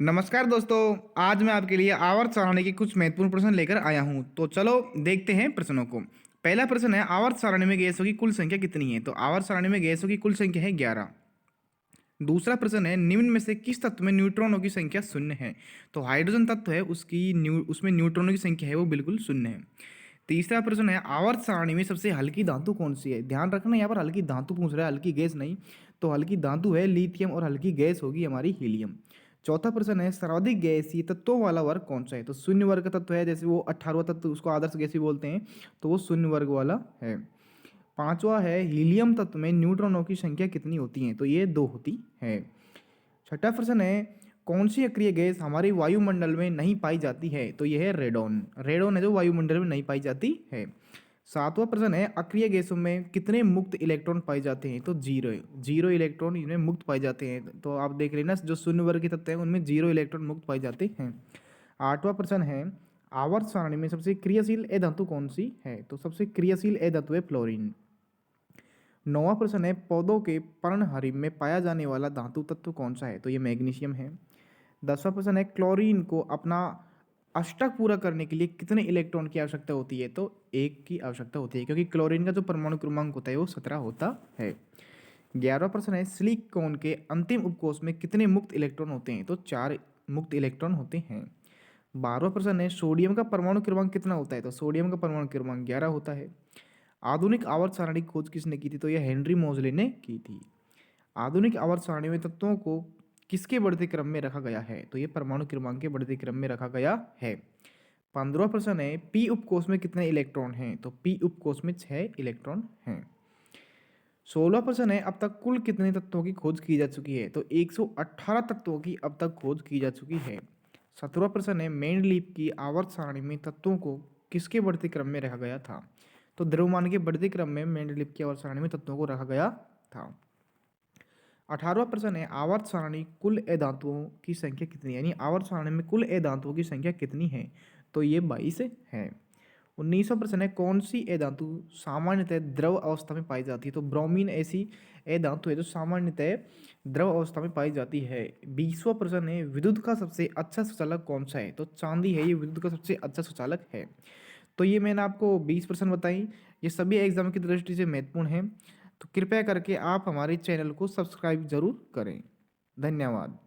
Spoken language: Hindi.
नमस्कार दोस्तों। आज मैं आपके लिए आवर्त सारणी के कुछ महत्वपूर्ण प्रश्न लेकर आया हूं। तो चलो देखते हैं प्रश्नों को। पहला प्रश्न है, आवर्त सारणी में गैसों की कुल संख्या कितनी है? तो आवर्त सारणी में गैसों की कुल संख्या है 11। दूसरा प्रश्न है, निम्न में से किस तत्व में न्यूट्रॉनों की संख्या शून्य है? तो हाइड्रोजन तत्व है, उसमें न्यूट्रॉनों की संख्या है वो बिल्कुल शून्य है। तीसरा प्रश्न है, आवर्त सारणी में सबसे हल्की धातु कौन सी है? ध्यान रखना, यहाँ पर हल्की धातु पूछ रहा है, हल्की गैस नहीं। तो हल्की धातु है लिथियम और हल्की गैस होगी हमारी हीलियम। चौथा प्रश्न है, सर्वाधिक गैसीय तत्वों वाला वर्ग कौन सा है? तो शून्य वर्ग का तत्व है, जैसे वो 18वां तत्व उसको आदर्श गैसीय बोलते हैं, तो वो शून्य वर्ग वाला है। पांचवा है, हीलियम तत्व में न्यूट्रॉनों की संख्या कितनी होती है? तो ये 2 होती है। छठा प्रश्न है, कौन सी अक्रिय गैस हमारी वायुमंडल में नहीं पाई जाती है? तो यह है रेडॉन। रेडॉन है जो वायुमंडल में नहीं पाई जाती है। सातवां प्रश्न है, अक्रिय गैसों में कितने मुक्त इलेक्ट्रॉन पाए जाते हैं? तो जीरो। जीरो इलेक्ट्रॉन इनमें मुक्त पाए जाते हैं। तो आप देख लेना, जो शून्य वर्ग के तत्व हैं उनमें जीरो इलेक्ट्रॉन मुक्त पाए जाते हैं। आठवां प्रश्न है, आवर्त सारणी में सबसे क्रियाशील अधातु कौन सी है? तो सबसे क्रियाशील अधातु है फ्लोरीन। नौवां प्रश्न है, पौधों के पर्णहरिम में पाया जाने वाला धातु तत्व कौन सा है? तो ये मैग्नीशियम है। 10वां प्रश्न है, क्लोरीन को अपना अष्टक पूरा करने के लिए कितने इलेक्ट्रॉन की आवश्यकता होती है? तो 1 की आवश्यकता होती है, क्योंकि क्लोरीन का जो परमाणु क्रमांक होता है वो 17 होता है। 11वां प्रश्न है, सिलिकॉन के अंतिम उपकोष में कितने मुक्त इलेक्ट्रॉन होते हैं? तो 4 मुक्त इलेक्ट्रॉन होते हैं। 12वां प्रश्न है, सोडियम का परमाणु क्रमांक कितना होता है? तो सोडियम का परमाणु क्रमांक 11 होता है। आधुनिक आवर्त सारणी की खोज किसने की थी? तो यह हेनरी मोजले ने की थी। आधुनिक आवर्त सारणी में तत्वों को किसके बढ़ते क्रम में रखा गया है? तो ये परमाणु क्रमांक के बढ़ते क्रम में रखा गया है। 15वां प्रश्न है, पी उपकोष में कितने इलेक्ट्रॉन हैं? तो पी उपकोष में 6 इलेक्ट्रॉन हैं। 16वां प्रश्न है, अब तक कुल कितने तत्वों की खोज की जा चुकी है? तो 118 तत्वों की अब तक खोज की जा चुकी है। 17वां प्रश्न है, मेंडलीव की आवर्त सारणी में तत्वों को किसके बढ़ते क्रम में रखा गया था? तो द्रव्यमान के बढ़ते क्रम में मेंडलीव की आवर्त सारणी में तत्वों को रखा गया था। 18वां प्रश्न है, आवर्त सारणी कुल अधातुओं की संख्या कितनी है? यानी आवर्त सारणी में कुल अधातुओं की संख्या कितनी है? तो ये 22 है। 19वां प्रश्न है, कौन सी अधातु सामान्यतः द्रव अवस्था में पाई जाती है? तो ब्रोमीन ऐसी अधातु है जो सामान्यतः द्रव अवस्था में पाई जाती है। 20वां प्रश्न है, विद्युत का सबसे अच्छा सुचालक कौन सा है? तो चांदी है, ये विद्युत का सबसे अच्छा सुचालक है। तो ये मैंने आपको 20 प्रश्न बताई, ये सभी एग्जाम की दृष्टि से महत्वपूर्ण है। तो कृपया करके आप हमारे चैनल को सब्सक्राइब जरूर करें। धन्यवाद।